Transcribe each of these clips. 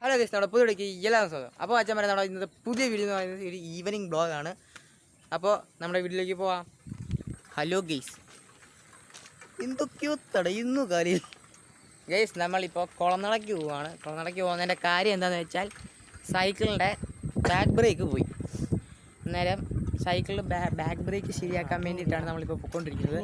Hello guys, നമ്മുടെ പുതിയ വീഡിയോയ്ക്ക് എല്ലാവരും സ്വാഗതം. അപ്പോൾ അച്ഛൻ നമ്മുടെ ഇന്നത്തെ പുതിയ വീഡിയോ എന്ന് പറയുന്നത് ഒരു ഈവനിങ് ബ്ലോഗാണ്. അപ്പോൾ നമ്മുടെ വീട്ടിലേക്ക് പോവാം. ഹലോ ഗൈസ്, എന്തൊക്കെയോ തടയുന്നു കാര്യം. ഗൈസ്, നമ്മളിപ്പോൾ കുളനടയ്ക്ക് പോവുകയാണ്. കുളനടയ്ക്ക് പോകുന്നതിൻ്റെ കാര്യം എന്താണെന്ന് വെച്ചാൽ സൈക്കിളിൻ്റെ ബാക്ക് ബ്രേക്ക് പോയി. അന്നേരം സൈക്കിളിൽ ബാക്ക് ബ്രേക്ക് ശരിയാക്കാൻ വേണ്ടിയിട്ടാണ് നമ്മളിപ്പോൾ പോയിക്കൊണ്ടിരിക്കുന്നത്.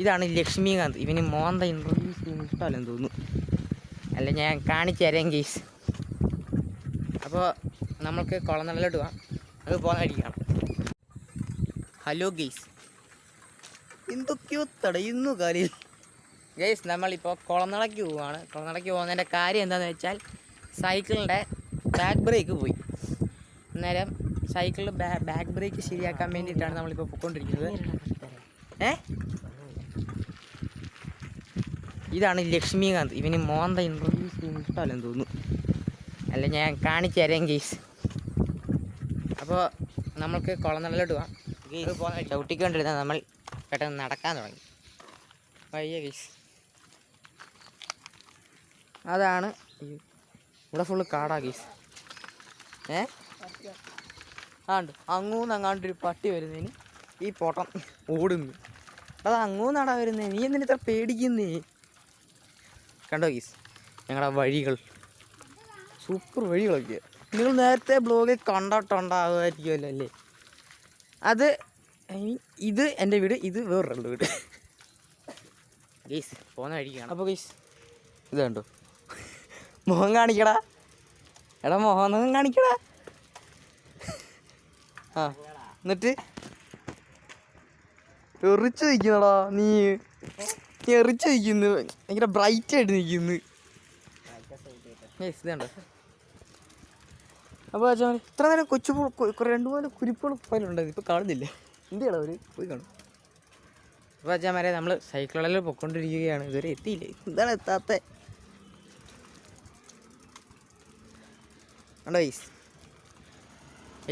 ഇതാണ് ലക്ഷ്മികാന്ത്. ഇവന് മോന്ത ഇൻ്റർവ്യൂ ചെയ്യുന്ന ഇഷ്ടമല്ലെന്ന് തോന്നുന്നു. അല്ല, ഞാൻ കാണിച്ചു തരാം ഗെയ്സ്. അപ്പോൾ നമ്മൾക്ക് കുളനടയിലോട്ട് പോകാം. അത് പോകുന്ന കഴിക്കണം. ഹലോ ഗെയ്സ്, എന്തൊക്കെയോ തടയുന്നു കാര്യം. ഗെയ്സ്, നമ്മളിപ്പോൾ കുളനടയ്ക്ക് പോവുകയാണ്. കുളനടയ്ക്ക് പോകുന്നതിൻ്റെ കാര്യം എന്താണെന്ന് വെച്ചാൽ സൈക്കിളിൻ്റെ ബാക്ക് ബ്രേക്ക് പോയി. അന്നേരം സൈക്കിളിൽ ബാക്ക് ബ്രേക്ക് ശരിയാക്കാൻ വേണ്ടിയിട്ടാണ് നമ്മളിപ്പോൾ പോയിക്കൊണ്ടിരിക്കുന്നത്. ഇതാണ് ലക്ഷ്മികാന്ത്. ഇവന് മോന്ത ഇൻ്റർവ്യൂ ചെയ്യുന്ന ഇഷ്ടമല്ലെന്ന് തോന്നുന്നു. അല്ല, ഞാൻ കാണിച്ചു തരാം ഗെയ്സ്. അപ്പോൾ നമ്മൾക്ക് കുളനടയിലോട്ട് പോകാം. ഗെയ്സ് പോകുന്ന ചവിട്ടിക്കൊണ്ടിരുന്നാൽ നമ്മൾ പെട്ടെന്ന് നടക്കാൻ തുടങ്ങി. വയ്യ ഗെയ്സ്. അതാണ് ഇവിടെ ഫുള്ള് കാടാ ഗെയ്സ്. ആണ്ട് അങ്ങാണ്ടൊരു പട്ടി വരുന്നതിന് ഈ പൊട്ടം ഓടുന്നു. അത് അങ്ങൂന്നാടാ വരുന്നത്. നീ എന്തിനാ ഇത്ര പേടിക്കുന്നേ? കണ്ടോ ഗീസ്, ഞങ്ങളുടെ വഴികൾ സൂപ്പർ വഴികളൊക്കെ. നിങ്ങൾ നേരത്തെ ബ്ലോഗിൽ കണ്ടിട്ടുണ്ടാകുമായിരിക്കുമല്ലോ അല്ലേ? അത് ഇത് എൻ്റെ വീട്, ഇത് വേറൊരു വീട്. ഗീസ് പോകുന്ന വഴിക്കാണ്. അപ്പോൾ ഗീസ് ഇത് കണ്ടോ, മുഖം കാണിക്കടാ. എടാ മുഖം കാണിക്കടാ. ആ, എന്നിട്ട് എറിച്ച് നിൽക്കുന്നടാ നീ. എറിച്ച് നിൽക്കുന്നു, ഭയങ്കര ബ്രൈറ്റ് ആയിട്ട് നിൽക്കുന്നു. ഇതുണ്ടോ? അപ്പോൾ വെച്ചാൽ ഇത്ര നേരം രണ്ട് മൂന്ന് കുരിപ്പുകൾ പോലുണ്ടായിരുന്നു, ഇപ്പോൾ കാണുന്നില്ല. എന്തിനാണ് അവർ പോയി കാണും. അപ്പോൾ വെച്ചാൽ വരെ നമ്മൾ സൈക്കിളിൽ പൊയ്ക്കൊണ്ടിരിക്കുകയാണ്. ഇതുവരെ എത്തിയില്ലേ? എന്താണ് എത്താത്ത? കണ്ടോ ഗെയ്സ്,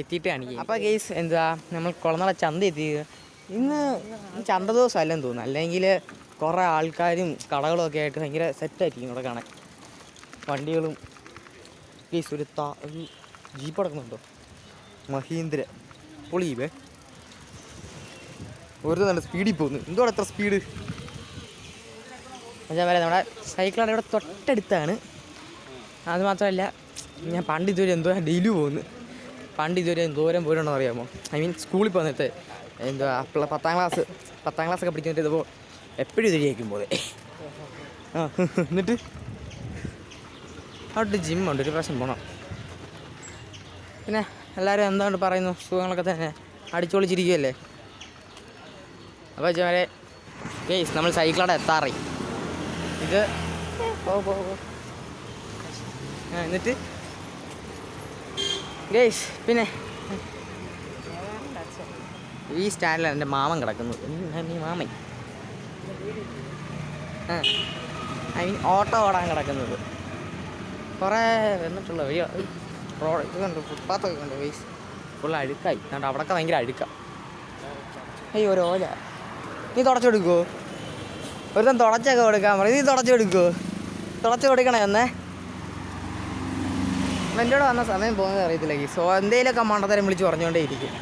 എത്തിയിട്ട് കാണിക്കുക. അപ്പോൾ ഗെയ്സ് എന്താ, നമ്മൾ കുളനട ചന്ത എത്തിയത്. ഇന്ന് ചന്ത ദിവസം അല്ലെന്ന് തോന്നുന്നു. അല്ലെങ്കിൽ കുറേ ആൾക്കാരും കടകളും ഒക്കെ ആയിട്ട് ഭയങ്കര സെറ്റായിരിക്കും ഇവിടെ കാണാൻ. വണ്ടികളും ഗെയ്സ്, ഒരു ജീപ്പ് അടക്കുന്നുണ്ടോ? മഹീന്ദ്ര പൊളിയേ. ഒരു നല്ല സ്പീഡിൽ പോകുന്നു. എന്തോടെ എത്ര സ്പീഡ്? അതേപോലെ നമ്മുടെ സൈക്കിളാണ് ഇവിടെ തൊട്ടടുത്താണ്. അതുമാത്രമല്ല, ഞാൻ പണ്ട് ഇതുവരെ ഡെയിലി പോകുന്നു. പണ്ട് ഇതുവരെ എന്തോരം പോയിട്ടുണ്ടെന്ന് അറിയാമോ? ഐ മീൻ സ്കൂളിൽ പോകുന്നിട്ട് എന്താ 10ാം ക്ലാസ്സൊക്കെ പഠിക്കുന്നിട്ട് ഇതിപ്പോൾ എപ്പോഴും ഇതിരിക്കും പോലെ. ആ, എന്നിട്ട് അവിടെ ജിമ്മുണ്ട്, ഒരു പ്രാവശ്യം പോകണം. പിന്നെ എല്ലാവരും എന്താണ് പറയുന്നു? സുഖങ്ങളൊക്കെ തന്നെ, അടിച്ചുപൊളിച്ചിരിക്കുകയല്ലേ? അപ്പോൾ വെച്ചാൽ ഗെയ്സ്, നമ്മൾ സൈക്കിളോടെ എത്താറായി. ഇത് എന്നിട്ട് ഗെയ്സ്, പിന്നെ ഈ സ്റ്റാൻഡിലാണ് എൻ്റെ മാമൻ കിടക്കുന്നത്. ഈ മാമൻ ഐ മീൻ ഓട്ടോ ഓടാൻ കിടക്കുന്നത്. കുറേ വന്നിട്ടുള്ള വഴി റോഡ് ഇത് കണ്ടു, ഫുട്പാത്തൊക്കെ കണ്ടു ഗെയ്സ്. ഫുള്ള് അഴുക്കായി. അതുകൊണ്ട് അവിടെയൊക്കെ ഭയങ്കര അഴുക്കാം. അയ്യോ, ഒരു ഓല. നീ തുടച്ചെടുക്കുമോ? ഒരുത്തൻ തുടച്ചൊക്കെ കൊടുക്കാൻ പറയും. നീ തുടച്ചെടുക്കുമോ? തുടച്ച് കൊടുക്കണേ എന്നേ. എൻ്റെ കൂടെ വന്ന സമയം പോകുന്നത് അറിയത്തില്ല ഗെയ്സ്. എന്തെങ്കിലുമൊക്കെ മണ്ടത്തരം വിളിച്ച് പറഞ്ഞുകൊണ്ടേ ഇരിക്കും.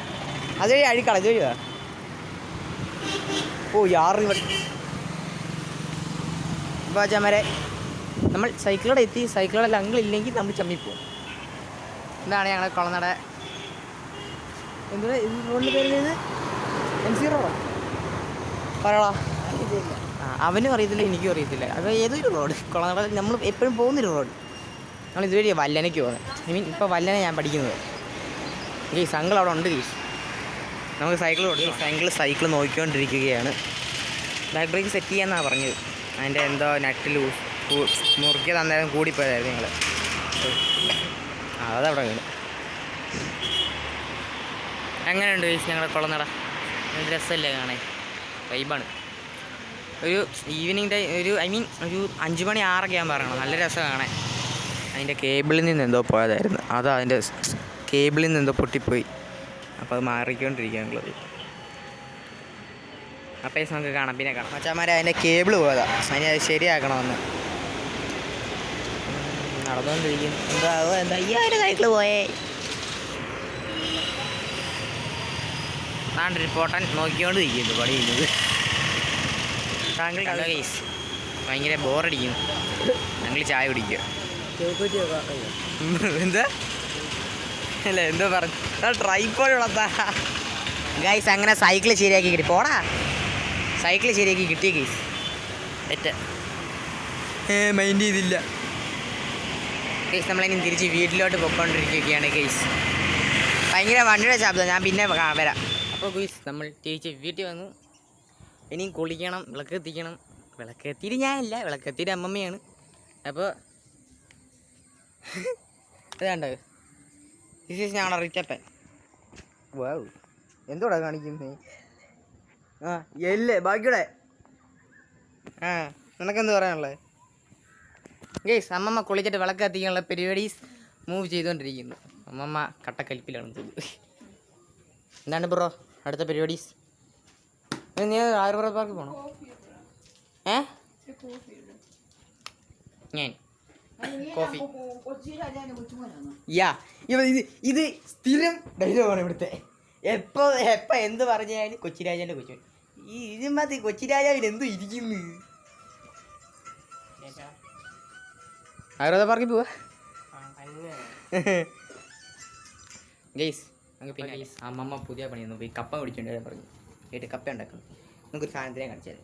അതുവഴി അഴുക്കള ജോലിയാ. ഓ യാറി. അപ്പോൾ ചമരെ നമ്മൾ സൈക്കിളോടെ എത്തി. സൈക്കിളോടെ അങ്കിളില്ലെങ്കിൽ നമ്മൾ ചമ്മിപ്പോവും. ഇതാണ് ഞങ്ങൾ കുളനട. എന്തുവാ ഇത് റോഡിൻ്റെ പേര്? MC റോഡോ പറയടാ. അവനും അറിയത്തില്ല, എനിക്കും അറിയത്തില്ല. അത് ഏതൊരു റോഡ്? കുളനട നമ്മൾ എപ്പോഴും പോകുന്നൊരു റോഡ്. നമ്മൾ ഇതുവഴി വല്ലനയ്ക്ക് പോകുന്നത്. ഐ മീൻ ഇപ്പോൾ വല്ലന ഞാൻ പഠിക്കുന്നത്. ഈ സങ്കിൾ അവിടെ ഉണ്ട് ഗീസ്. നമുക്ക് സൈക്കിൾ നോക്കിക്കൊണ്ടിരിക്കുകയാണ്. ബാക്ക് ബ്രേക്ക് സെറ്റ് ചെയ്യാമെന്നാണ് പറഞ്ഞത്. അതിൻ്റെ എന്തോ നട്ട് ലൂസ് മുറുക്കിയത് അന്നേരം കൂടിപ്പോയതായിരുന്നു ഞങ്ങൾ. അതവിടെ വീണ്. എങ്ങനെയുണ്ട് ഗെയ്സ് ഞങ്ങളുടെ കുളനട? രസമല്ലേ കാണാൻ? വൈബാണ്. ഒരു ഈവനിങ് ടൈം, ഒരു 5 മണി 6 ആകുമ്പോൾ പറയണം. നല്ല രസമാണ് കാണാൻ. അതിൻ്റെ കേബിളിൽ നിന്ന് എന്തോ പോയതായിരുന്നു. അത് അതിൻ്റെ കേബിളിൽ നിന്ന് എന്തോ പൊട്ടിപ്പോയി. അപ്പോൾ അത് മാറിക്കൊണ്ടിരിക്കുകയാണുള്ളത്. അപ്പോൾ നമുക്ക് കാണാം, പിന്നെ കാണാം. മച്ചാന്മാരെ അതിൻ്റെ കേബിൾ പോയതാ, അതിന് അത് ശരിയാക്കണമെന്ന് നടന്നുകൊണ്ടിരിക്കുന്നു. എന്താ ഈ ഒരു സൈക്കിള് പോയേ. ആണ്ടൊരു പോട്ടൻ നോക്കിക്കൊണ്ട് ഇരിക്കുന്നു പണിയുന്നത്. താങ്കൾ കേസ് ഭയങ്കര ബോറടിക്കുന്നു. ഞങ്ങൾ ചായ കുടിക്കുക. എന്താ അല്ല എന്തോ പറഞ്ഞു ട്രൈപ്പോഡ് വളർത്താ ഗൈസ്. അങ്ങനെ സൈക്കിൾ ശരിയാക്കി കിട്ടി. പോടാ, സൈക്കിൾ ശരിയാക്കി കിട്ടിയ ഗൈസ്. തെറ്റ് മൈൻഡ് ചെയ്തില്ല ഗൈസ്. നമ്മളിനി തിരിച്ച് വീട്ടിലോട്ട് പൊയ്ക്കൊണ്ടിരിക്കുകയാണ് ഗൈസ്. ഭയങ്കര വണ്ടിയുടെ ശബ്ദം, ഞാൻ പിന്നെ വരാം. അപ്പോൾ ഗൈസ് നമ്മൾ തിരിച്ച് വീട്ടിൽ വന്നു. ഇനിയും കുളിക്കണം, വിളക്ക് എത്തിക്കണം. വിളക്ക് എത്തിയിട്ട് ഞാനല്ല, വിളക്ക് എത്തിയിട്ട് അമ്മമ്മയാണ്. അപ്പോൾ അതാണ്ട് ഞങ്ങളുടെ റിറ്റപ്പൻ. വാവ്, എന്തോടാ കാണിക്കുന്നത്? ആ എല്ലേ ബാക്കിയുടെ. ആ നിനക്കെന്ത് പറയാനുള്ളത് ഗൈസ്? അമ്മമ്മ കുളിച്ചിട്ട് വിളക്ക് എത്തിക്കാനുള്ള പരിപാടീസ് മൂവ് ചെയ്തുകൊണ്ടിരിക്കുന്നു. അമ്മമ്മ കട്ടക്കലിപ്പിലാണ് തോന്നുന്നു. എന്താണ് ബ്രോ അടുത്ത പരിപാടീസ്? നീ ആയുർവേദ പാർക്ക് പോകണം? ഞാൻ കോഫി യാ ഇത് സ്ഥിരം ഡയലോഗാണ് ഇവിടുത്തെ. എപ്പോൾ എന്ത് പറഞ്ഞാലും കൊച്ചിരാജാൻ്റെ കൊച്ചു. ഈ ഇതിനകത്ത് കൊച്ചിരാജാവിന് എന്തു ഇരിക്കുന്നു? ആയുർവേദ പാർക്കിൽ പോവാ ഗൈസ്. നമുക്ക് പിന്നെ ഗൈസ് അമ്മമ്മ പുതിയ പണിയൊന്നും പോയി കപ്പ പിടിച്ചിട്ടുണ്ടായി പറഞ്ഞു. കേട്ട് കപ്പ ഉണ്ടാക്കണം. നമുക്കൊരു സാധനത്തിനെ കാണിച്ചാൽ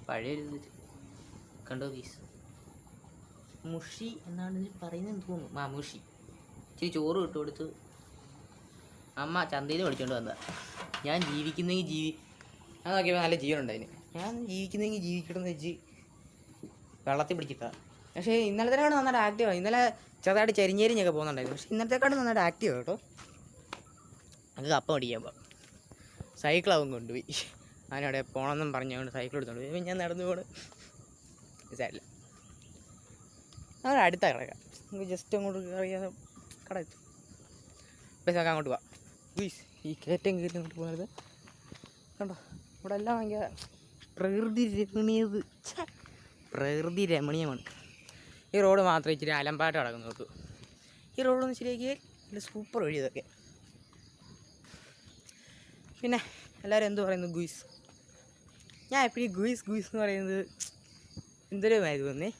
പഴയ കണ്ടോ ഗൈസ്? മുഷി എന്നാണ് ഇതിൽ പറയുന്നത് തോന്നുന്നു. ആ മുഷി. ഇച്ചിരി ചോറ് ഇട്ട് കൊടുത്ത് അമ്മ ചന്തയിൽ മേടിച്ചോണ്ട് വന്നതാ. ഞാൻ ജീവിക്കുന്നെങ്കിൽ ഞാൻ നോക്കിയപ്പോൾ നല്ല ജീവനുണ്ടായിന്. ഞാൻ ജീവിക്കുന്നെങ്കിൽ ജീവിക്കണമെന്ന് വെച്ച് വെള്ളത്തിൽ പിടിച്ചിട്ടാ. പക്ഷേ ഇന്നലത്തേക്കാണ് നന്നായിട്ട് ആക്റ്റീവാണ്. ഇന്നലെ ചെറുതായിട്ട് ചെരിഞ്ഞേരിഞ്ഞൊക്കെ പോകുന്നുണ്ടായിരുന്നു. പക്ഷേ ഇന്നലത്തേക്കാണ് നന്നായിട്ട് ആക്റ്റീവ് കേട്ടോ. നമുക്ക് കപ്പ മേടിക്കാൻ പോകാം. സൈക്കിളാവും കൊണ്ടുപോയി. അതിനവിടെ പോകണമെന്നും പറഞ്ഞുകൊണ്ട് സൈക്കിൾ എടുത്തോണ്ട് പോയി. ഞാൻ നടന്നു പോകണം സാരില്ല. അവിടെ അടുത്ത കിടക്കാം. നമുക്ക് ജസ്റ്റ് അങ്ങോട്ട് അറിയാതെ കട എത്തും. പൈസ ഒക്കെ അങ്ങോട്ട് പോവാം. ഗുയ്സ് ഈ കയറ്റം കയറി അങ്ങോട്ട് പോകുന്നത് കണ്ടോ? ഇവിടെ എല്ലാം ഭയങ്കര പ്രകൃതി രമണീയമാണ്. ഈ റോഡ് മാത്രമേ ഇച്ചിരി അലമ്പായിട്ട് കിടക്കുന്നു. നോക്കൂ, ഈ റോഡൊന്ന് ശരിയാക്കിയാൽ നല്ല സൂപ്പർ വഴി ഇതൊക്കെ. പിന്നെ എല്ലാവരും എന്ത് പറയുന്നു ഗുയ്സ്? ഞാൻ എപ്പോഴും ഗുയ്സ് എന്ന് പറയുന്നത് എന്തൊരു ഇത് വന്നേ.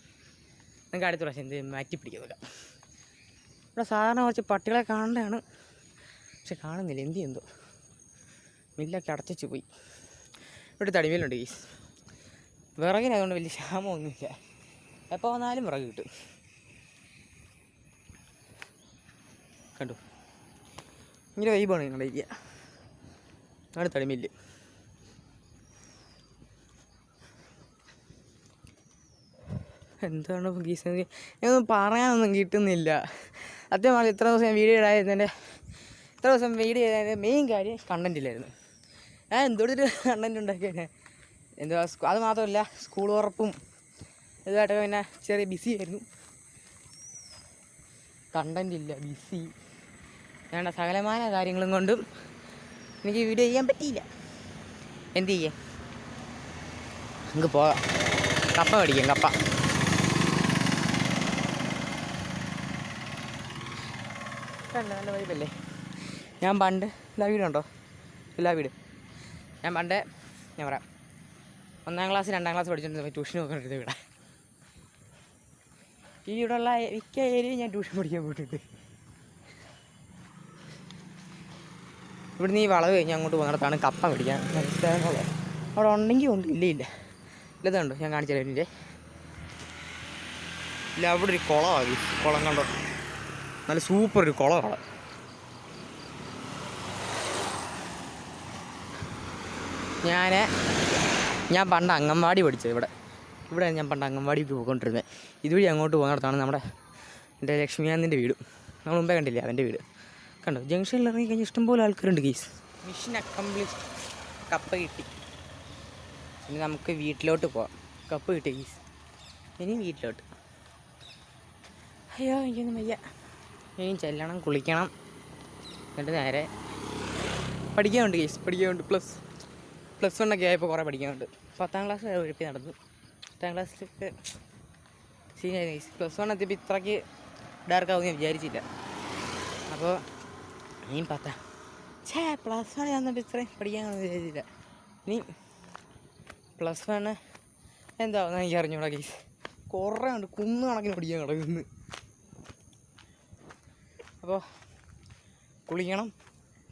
നമുക്ക് അടുത്ത പ്രാവശ്യം എന്ത് മാറ്റിപ്പിടിക്കുന്നില്ല. ഇവിടെ സാധാരണ കുറച്ച് പട്ടികളെ കാണേണ്ടതാണ്, പക്ഷെ കാണുന്നില്ല. എന്ത് എന്തോ മില്ലൊക്കെ അടച്ചു പോയി. ഇവിടെ തടിമേലുണ്ട് ഗീസ്. വിറകിനതുകൊണ്ട് വലിയ ക്ഷാമമൊന്നുമില്ല. എപ്പോൾ വന്നാലും വിറക് കിട്ടും. കണ്ടു ഇങ്ങനെ വൈബാണ് ഞങ്ങളുടെ ഏരിയ. ആണ് തടിമില്ല്. എന്താണ് ഗീസ്? ഞാനൊന്നും പറയാനൊന്നും കിട്ടുന്നില്ല. സത്യമാണ് ഇത്ര ദിവസം ഞാൻ വീഡിയോ ചെയ്തതിൻ്റെ മെയിൻ കാര്യം കണ്ടൻറ്റില്ലായിരുന്നു. ഞാൻ എന്തൊരു കണ്ടൻറ്റ് ഉണ്ടാക്കിയാണ്. എന്തുവാ അത് മാത്രമല്ല, സ്കൂൾ ഉറപ്പും ഇതുമായിട്ടൊക്കെ പിന്നെ ചെറിയ ബിസി ആയിരുന്നു. കണ്ടൻറ്റില്ല, ബിസി. വേണ്ട സകലമായ കാര്യങ്ങളും കൊണ്ടും എനിക്ക് വീഡിയോ ചെയ്യാൻ പറ്റിയില്ല. എന്ത് ചെയ്യാം? നമുക്ക് പോകാം, കപ്പ മേടിക്കാം. കപ്പ നല്ല വൈബല്ലേ? ഞാൻ പണ്ട് എല്ലാ വീടുണ്ടോ? എല്ലാ വീട് ഞാൻ പണ്ട് ഞാൻ പറയാം 1ാം ക്ലാസ് 2ാം ക്ലാസ് പഠിച്ചിട്ട് ട്യൂഷൻ നോക്കാനിരുന്നത് ഇവിടെ. ഈ ഇവിടെയുള്ള മിക്ക ഏരിയയും ഞാൻ ട്യൂഷൻ പഠിക്കാൻ പോയിട്ടുണ്ട്. ഇവിടുന്ന് ഈ വളവ് കഴിഞ്ഞ് അങ്ങോട്ട് പോകുന്നിടത്താണ് കപ്പ മേടിക്കാൻ സ്ഥലങ്ങളുള്ളത്. അവിടെ ഉണ്ടെങ്കിൽ ഉണ്ട്, ഇല്ല ഇല്ലതുണ്ടോ? ഞാൻ കാണിച്ചു തരാം. ഇതിൻ്റെ ഇല്ല, അവിടെ ഒരു കുളമാണ്. കുളം കണ്ടോ? നല്ല സൂപ്പർ ഒരു കുളമാണ്. ഞാൻ പണ്ട് അംഗൻവാടി പഠിച്ചത് ഇവിടെ ഞാൻ പണ്ട് അംഗൻവാടിക്ക് പോയിക്കൊണ്ടിരുന്നത്. ഇതുവഴി അങ്ങോട്ട് പോകുന്നിടത്താണ് നമ്മുടെ എൻ്റെ ലക്ഷ്മികാന്തിൻ്റെ വീട്. നമ്മൾ മുമ്പേ കണ്ടില്ലേ അവൻ്റെ വീട്? കണ്ടോ? ജംഗ്ഷനിൽ ഇറങ്ങി കഴിഞ്ഞാൽ ഇഷ്ടംപോലെ ആൾക്കാരുണ്ട് ഗീസ്. Mission accomplish. കപ്പ കിട്ടി. ഇനി നമുക്ക് വീട്ടിലോട്ട് പോവാം. കപ്പ കിട്ടി ഗീസ്. ഇനി വീട്ടിലോട്ട്. അയ്യോ എനിക്കൊന്നും വയ്യ. ഇനിയും ചെല്ലണം, കുളിക്കണം, എന്നിട്ട് നേരെ പഠിക്കാനുണ്ട് ഗീസ്. പഠിക്കാനുണ്ട്. പ്ലസ് +1 ഒക്കെ ആയപ്പോൾ കുറേ പഠിക്കാനുണ്ട്. 10ാം ക്ലാസ് എഴുപ്പി നടന്നു. 10ാം ക്ലാസ്സിലൊക്കെ സീനിയർ ഗൈസ്. +1 എത്തിയപ്പോൾ ഇത്രയ്ക്ക് ഡാർക്കാവും ഞാൻ വിചാരിച്ചില്ല. അപ്പോൾ ഇനിയും +1 ചെന്നപ്പോൾ ഇത്രയും പഠിക്കാനൊന്നും വിചാരിച്ചില്ല. ഇനി +1 എന്താവുന്ന എനിക്ക് അറിഞ്ഞൂടാ ഗൈസ്. കുറേ ഉണ്ട്, കുന്ന് കണക്കിന് പഠിക്കാൻ കിടക്കുന്നു. അപ്പോൾ കുളിക്കണം,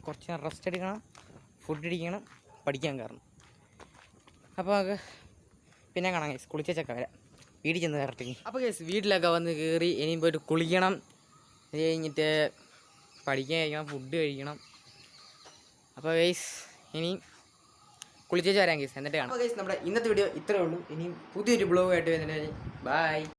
കുറച്ച് നേരം റെസ്റ്റ് എടുക്കണം, ഫുഡ് അടിക്കണം, പഠിക്കാൻ കയറണം. അപ്പോൾ നമുക്ക് പിന്നെ കാണാം ഗൈസ്. കുളിച്ചൊക്കെ വരാം, വീട്ടിൽ ചെന്ന് കയറട്ടെ. അപ്പോൾ ഗൈസ് വീട്ടിലൊക്കെ വന്ന് കയറി ഇനിയും പോയിട്ട് കുളിക്കണം. അത് കഴിഞ്ഞിട്ട് പഠിക്കാൻ കഴിക്കണം, ഫുഡ് കഴിക്കണം. അപ്പോൾ ഗൈസ് ഇനിയും കുളിച്ചേച്ച് വരാം ഗൈസ്, എന്നിട്ട് കാണാം. അപ്പോൾ ഗൈസ് നമ്മുടെ ഇന്നത്തെ വീഡിയോ ഇത്രയേ ഉള്ളൂ. ഇനിയും പുതിയൊരു ബ്ലോഗായിട്ട് വരുന്നതിന് ബൈ.